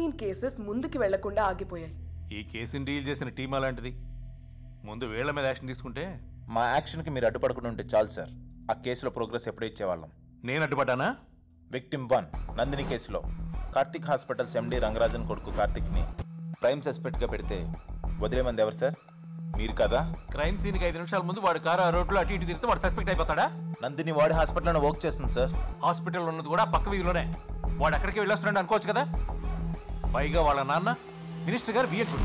13 cases ముందుకు వెళ్లకుండా ఆగిపోయాయి. ఈ కేసుని డీల్ చేసిన టీం అలాంటిది. ముందు వీళ్ల మీద యాక్షన్ తీసుకుంటే. మా యాక్షన్కి మీరు అడ్డుపడకుండా ఉంటే చాలు సార్. ఆ కేసులో ప్రోగ్రెస్ ఎప్పుడూ ఇచ్చేవాళ్ళం. నేను అడ్డుపడ్డానా? విక్టిమ్ 1 నందిని కేసులో కార్తిక్ హాస్పిటల్స్ ఎండి రంగరాజన్ కొడుకు కార్తిక్ని ప్రైమ్ సస్పెక్ట్గా పెడితే వదిలేమంది ఎవరు సార్? మీరు కదా. క్రైమ్ సీన్కి 5 నిమిషాల ముందు వాడు కారు ఆ రోడ్లో అటు ఇటు తిరిగితే వాడు సస్పెక్ట్ అయిపోతాడా? నందిని వాడి హాస్పిటల్లో వర్క్ చేస్తుంది సార్. హాస్పిటల్ ఉన్నది కూడా పక్క వీధిలోనే. వాడు ఎక్కడికి వెళ్ళొస్తున్నాడు అనుకోవచ్చు కదా. పైగా వాళ్ళ నాన్న మినిస్టర్ గారు విఎస్డు.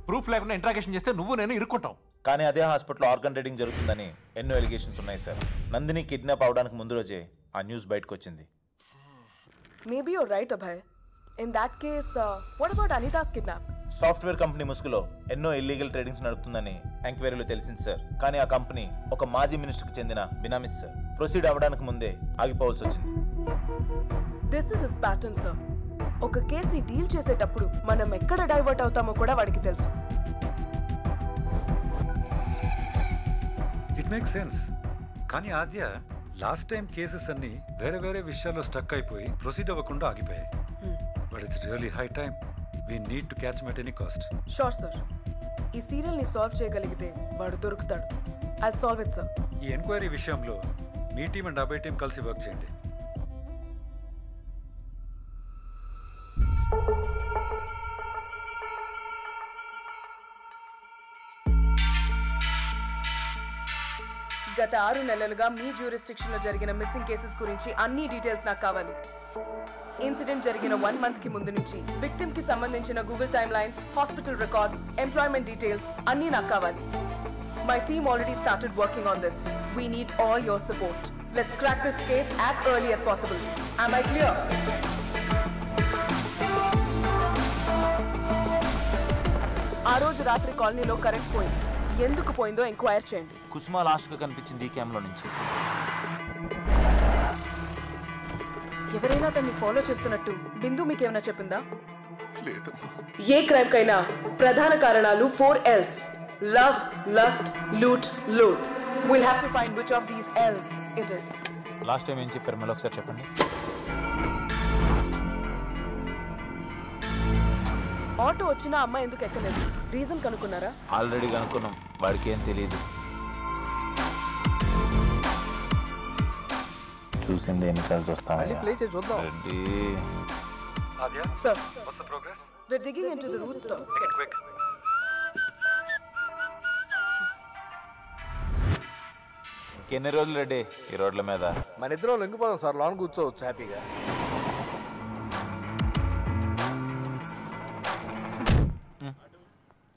ప్రూఫ్ లేకుండా ఇంట్రాగేషన్ చేస్తే నువ్వు నేను ఇరుక్కుంటాం. కానీ అదే హాస్పిటల్లో ఆర్గన్ రీడింగ్ జరుగుతుందని ఎన్నో ఎలిగేషన్స్ ఉన్నాయి సార్. నందిని కిడ్నాప్ అవడానికి ముందు రోజే ఆ న్యూస్ బయటకు వచ్చింది. Maybe you're right Abhay. In that case what about Anita's kidnap? Software company ముసుగులో ఎన్నో ఇల్లీగల్ ట్రేడింగ్స్ నడుపుతుందని ఎంక్వైరీలో తెలిసింది సార్. కానీ ఆ కంపెనీ ఒక మాజీ మినిస్టర్కి చెందిన బినామీస్ సార్. ప్రొసీడ్ అవ్వడానికి ముందే ఆగిపోవాల్సి వచ్చింది. This is his pattern sir. ఒక కేసుని డీల్ చేసేటప్పుడు మనం ఎక్కడ డైవర్ట్ అవుతామో కూడా వాడికి తెలుసు. It make sense. కానీ ఆద్య లాస్ట్ టైం కేసెస్ అన్ని వేరే వేరే విషయాల్లో స్టక్ అయిపోయి ప్రొసీడ్ అవ్వకుండా ఆగిపోయాయి. But it's really high time. We need to catch him at any cost. Sure, sir. ఈ సీరియల్ ని సాల్వ్ చేయగలిగితే వాడు దొరుకుతాడు. I'll solve it, sir. ఈ ఎంక్వైరీ విషయంలో మీ టీం అండ్ అభయ్ టీం కలిసి వర్క్ చేయండి. గత 6 నెలలుగా మీ జ్యూరిస్డిక్షన్ లో జరిగిన మిస్సింగ్ కేసెస్ గురించి అన్ని డీటెయిల్స్ నాకు కావాలి. ఇన్సిడెంట్ జరిగిన 1 month కి ముందు నుంచి విక్టిమ్ కి సంబంధించిన Google time lines, hospital records, employment details అన్నీ నాకు కావాలి. My team already started working on this. We need all your support. Let's crack this case as early as possible. Am I clear? ఆ రోజు రాత్రి కాలనీలో current పోయింది. ఎందుకు పోయిందో ఎంక్వైర్ చేయండి. కుసుమ లాస్ట్ గా కనిపించింది ఈ క్యామ్ లో నుంచి. ఎవరైనా తన్ని ఫాలో చేస్తున్నట్టు బిందు మీకేమైనా చెప్పిందా? ఏ క్రైమ్ కైనా ప్రధాన కారణాలు 4 L's. Love, lust, loot, loot. We'll have to find which of these L's it is. Last time ఏం చెప్పారు మళ్ళీ ఒకసారి చెప్పండి. ఆటో వచ్చిన అమ్మాయి ఎందుకు ఎక్కలేదు? రీజన్ కనుక్కున్నారా? ఆల్రెడీ కనుక్కున్నాం. వాడికి ఏం తెలియదు. చూసింది ఎన్నిసార్లు వస్తామని. Sir, what's the progress? We're digging into the roots, sir. Make it quick. ఎన్ని రోజులు రెడ్డి ఈ రోడ్ల మీద? మన ఇద్దరు లొంగిపోదాం సార్. లోన్ కూర్చోవచ్చు హ్యాపీగా.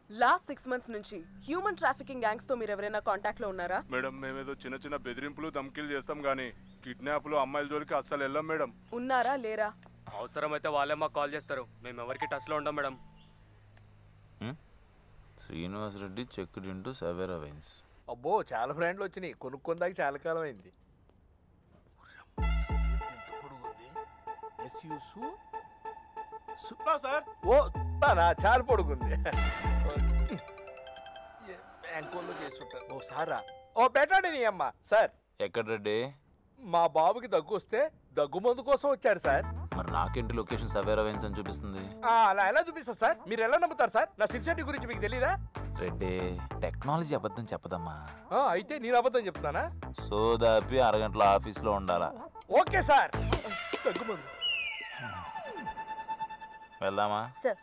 లాస్ట్ 6 months నుంచి హ్యూమన్ ట్రాఫికింగ్ గ్యాంగ్స్ తో మీరు ఎవరైనా కాంటాక్ట్ లో ఉన్నారా? మేడం మేమేదో చిన్న చిన్న బెదిరింపులు ధమ్కీలు చేస్తాం గానీ కిడ్నాప్లు అమ్మాయిల జోలికి అస్సలు వెళ్ళాం మేడం. ఉన్నారా లేరా? అవసరమైతే వాళ్ళే మాకు కాల్ చేస్తారు. మేము ఎవరికి టచ్ లో ఉంటాం madam. Srinivas Reddy checked into Savera wines. అబ్బో చాలా బ్రాండ్లు వచ్చినాయి. కొనుక్కుందాక చాలా కాలం అయింది. సార్ ఓ చాలా పొడుగుంది. బ్యాంకుల్లో చేస్తుంటారు. ఓ సారా. ఓ పెట్టండి నీ అమ్మ. సార్ ఎక్కడ రెడ్డి? మా బాబుకి దగ్గు వస్తే దగ్గు మందు కోసం వచ్చారు సార్. మరి నాకేంటి లొకేషన్ సవేరా వైన్స్ అని చూపిస్తుంది? అలా ఎలా చూపిస్తా సార్? మీరు ఎలా నమ్ముతారు సార్? నా సిన్సియారిటీ గురించి మీకు తెలీదా? రెడ్డి టెక్నాలజీ అబద్ధం చెప్పదమ్మా. అయితే నేను అబద్ధం చెప్తానా? సోదాపి అరగంటలో ఆఫీస్లో ఉండాలా. Okay sir. దగ్గు మందు వెళ్దామా? సార్